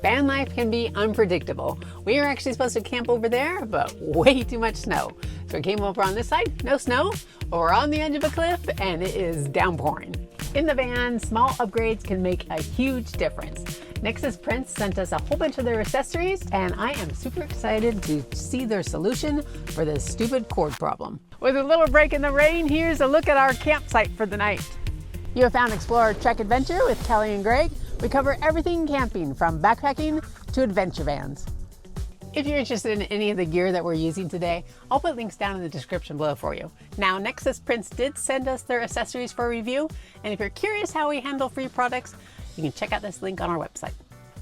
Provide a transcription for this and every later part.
Van life can be unpredictable. We were actually supposed to camp over there, but way too much snow. So we came over on this side, no snow, but we're on the edge of a cliff and it is downpouring. In the van, small upgrades can make a huge difference. Nexus Prints sent us a whole bunch of their accessories, and I am super excited to see their solution for this stupid cord problem. With a little break in the rain, here's a look at our campsite for the night. You have found Explorer Trek Adventure with Kelly and Greg. We cover everything camping, from backpacking to adventure vans. If you're interested in any of the gear that we're using today, I'll put links down in the description below for you. Now, Nexus Prints did send us their accessories for review, and if you're curious how we handle free products, you can check out this link on our website.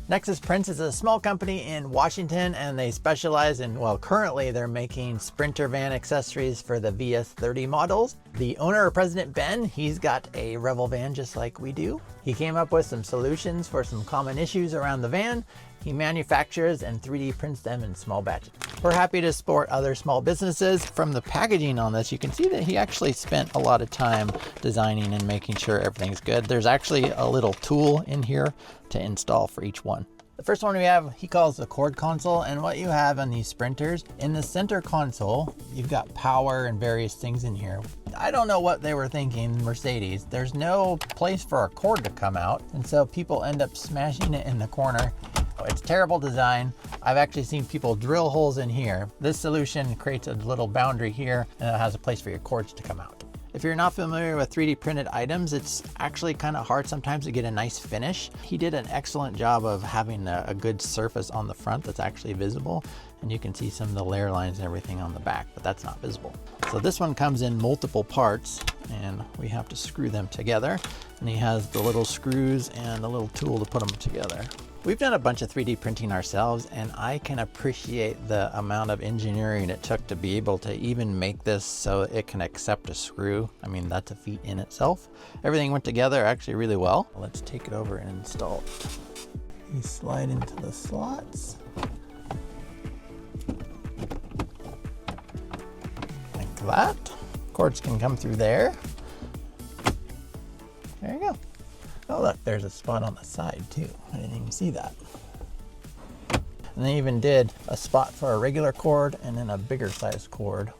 Nexus Prints is a small company in Washington, and they specialize in, well, currently they're making Sprinter van accessories for the VS30 models. The owner, President Ben, he's got a Revel van just like we do. He came up with some solutions for some common issues around the van. He manufactures and 3D prints them in small batches. We're happy to support other small businesses. From the packaging on this, you can see that he actually spent a lot of time designing and making sure everything's good. There's actually a little tool in here to install for each one. The first one we have, he calls the cord console, and what you have on these Sprinters, in the center console, you've got power and various things in here. I don't know what they were thinking, Mercedes. There's no place for a cord to come out, and so people end up smashing it in the corner. It's terrible design. I've actually seen people drill holes in here. This solution creates a little boundary here, and it has a place for your cords to come out. If you're not familiar with 3D printed items, it's actually kind of hard sometimes to get a nice finish. He did an excellent job of having a good surface on the front that's actually visible, and you can see some of the layer lines and everything on the back, but that's not visible. So this one comes in multiple parts, and we have to screw them together, and he has the little screws and a little tool to put them together. We've done a bunch of 3D printing ourselves, and I can appreciate the amount of engineering it took to be able to even make this so it can accept a screw. I mean, that's a feat in itself. Everything went together actually really well. Let's take it over and install it. You slide into the slots. Like that. Cords can come through there. There you go. Oh look, there's a spot on the side too. I didn't even see that. And they even did a spot for a regular cord and then a bigger size cord.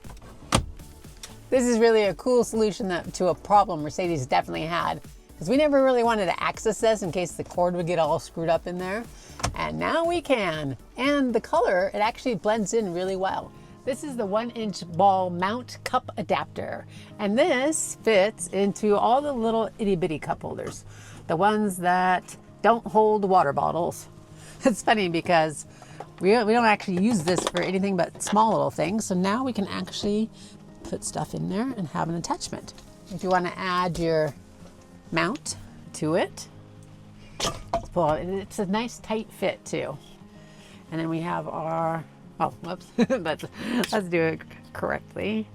This is really a cool solution to a problem Mercedes definitely had, because we never really wanted to access this in case the cord would get all screwed up in there. And now we can. And the color, it actually blends in really well. This is the 1-inch ball mount cup adapter. And this fits into all the little itty bitty cup holders. The ones that don't hold water bottles. It's funny because we don't actually use this for anything but small little things. So now we can actually put stuff in there and have an attachment. If you want to add your mount to it, let's pull it. It's a nice tight fit too. And then we have our, oh, whoops, let's do it correctly.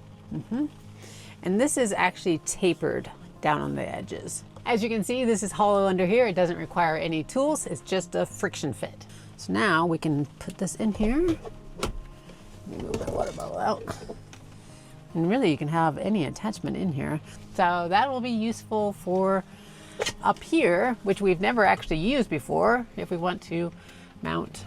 And this is actually tapered down on the edges. As you can see, this is hollow under here. It doesn't require any tools. It's just a friction fit. So now we can put this in here. Let me move that water bottle out. And really you can have any attachment in here. So that will be useful for up here, which we've never actually used before, if we want to mount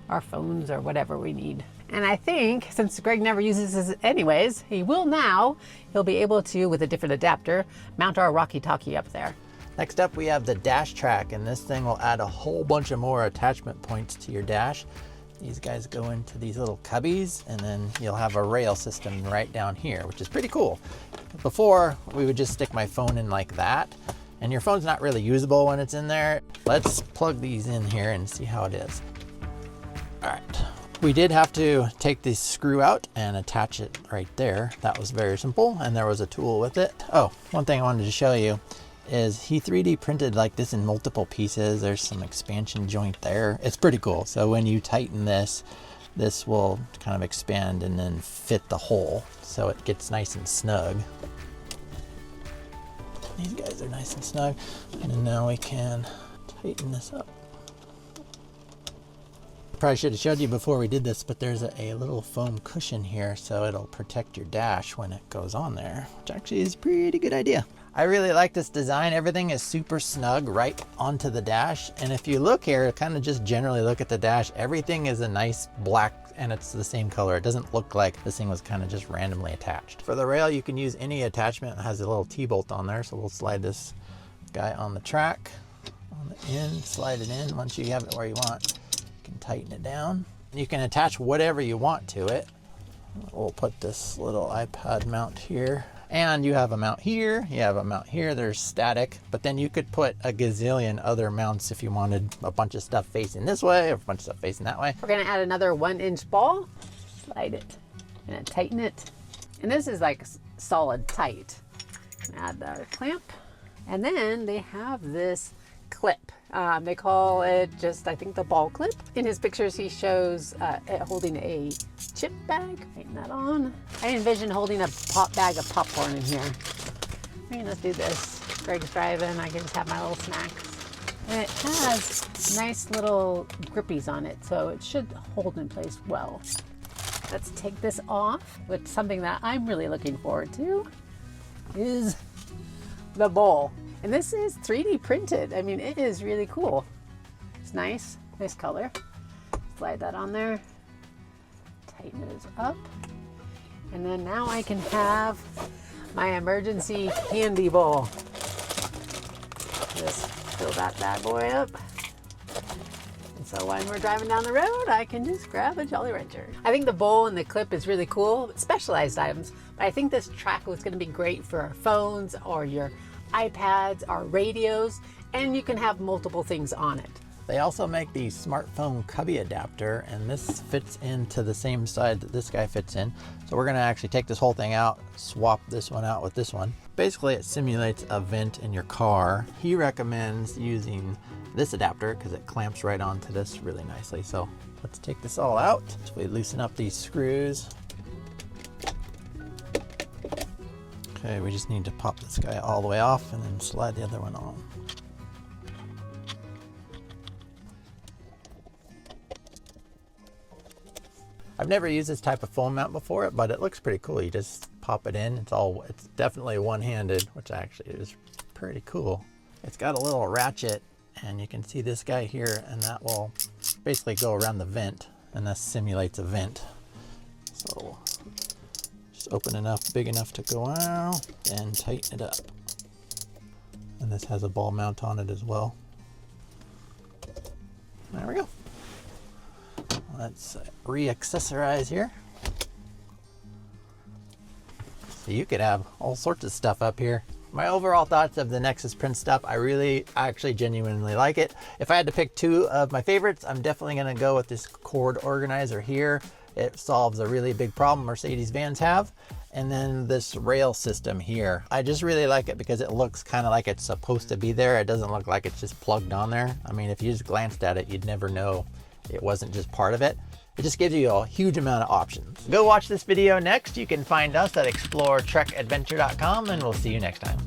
our phones or whatever we need. And I think, since Greg never uses this anyways, he will now. He'll be able to, with a different adapter, mount our walkie-talkie up there. Next up, we have the dash track, and this thing will add a whole bunch of more attachment points to your dash. These guys go into these little cubbies, and then you'll have a rail system right down here, which is pretty cool. Before, we would just stick my phone in like that, and your phone's not really usable when it's in there. Let's plug these in here and see how it is. All right. We did have to take this screw out and attach it right there. That was very simple, and there was a tool with it. Oh, one thing I wanted to show you is he 3D printed like this in multiple pieces. There's some expansion joint there. It's pretty cool. So when you tighten this, this will kind of expand and then fit the hole so it gets nice and snug. These guys are nice and snug. And now we can tighten this up. Probably should have showed you before we did this, but there's a little foam cushion here so it'll protect your dash when it goes on there, which actually is a pretty good idea. I really like this design. Everything is super snug right onto the dash. And if you look here, kind of just generally look at the dash, everything is a nice black and it's the same color. It doesn't look like this thing was kind of just randomly attached. For the rail, you can use any attachment. It has a little T-bolt on there. So we'll slide this guy on the track, on the end, slide it in. Once you have it where you want, you can tighten it down. You can attach whatever you want to it. We'll put this little iPad mount here. And you have a mount here, you have a mount here, there's static, but then you could put a gazillion other mounts if you wanted a bunch of stuff facing this way or a bunch of stuff facing that way. We're gonna add another 1-inch ball, slide it, and tighten it. And this is like solid tight. Add the clamp. And then they have this clip. They call it just, I think, the ball clip. In his pictures, he shows it holding a chip bag. Tighten that on. I envision holding a bag of popcorn in here. I mean, let's do this. Greg's driving. I can just have my little snacks. And it has nice little grippies on it, so it should hold in place well. Let's take this off. But something that I'm really looking forward to is the bowl. And this is 3D printed. I mean, it is really cool. It's nice color. Slide that on there, tighten it up. And then now I can have my emergency candy bowl. Just fill that bad boy up. And so when we're driving down the road, I can just grab a Jolly Rancher. I think the bowl and the clip is really cool, specialized items. But I think this track was gonna be great for our phones or your iPads, our radios, and you can have multiple things on it. They also make the smartphone Cubby adapter, and this fits into the same side that this guy fits in. So we're gonna actually take this whole thing out, swap this one out with this one. Basically, it simulates a vent in your car. He recommends using this adapter because it clamps right onto this really nicely. So let's take this all out. So we loosen up these screws. Okay, we just need to pop this guy all the way off and then slide the other one on. I've never used this type of foam mount before, but it looks pretty cool. You just pop it in. It's definitely one-handed, which actually is pretty cool. It's got a little ratchet, and you can see this guy here, and that will basically go around the vent, and this simulates a vent. So just open enough, big enough to go out, and tighten it up. And this has a ball mount on it as well. There we go. Let's re-accessorize here. So you could have all sorts of stuff up here. My overall thoughts of the Nexus Prints stuff, I actually genuinely like it. If I had to pick two of my favorites, I'm definitely gonna go with this cord organizer here. It solves a really big problem Mercedes vans have. And then this rail system here. I just really like it because it looks kind of like it's supposed to be there. It doesn't look like it's just plugged on there. I mean, if you just glanced at it, you'd never know it wasn't just part of it. It just gives you a huge amount of options. Go watch this video next. You can find us at exploretrekadventure.com, and we'll see you next time.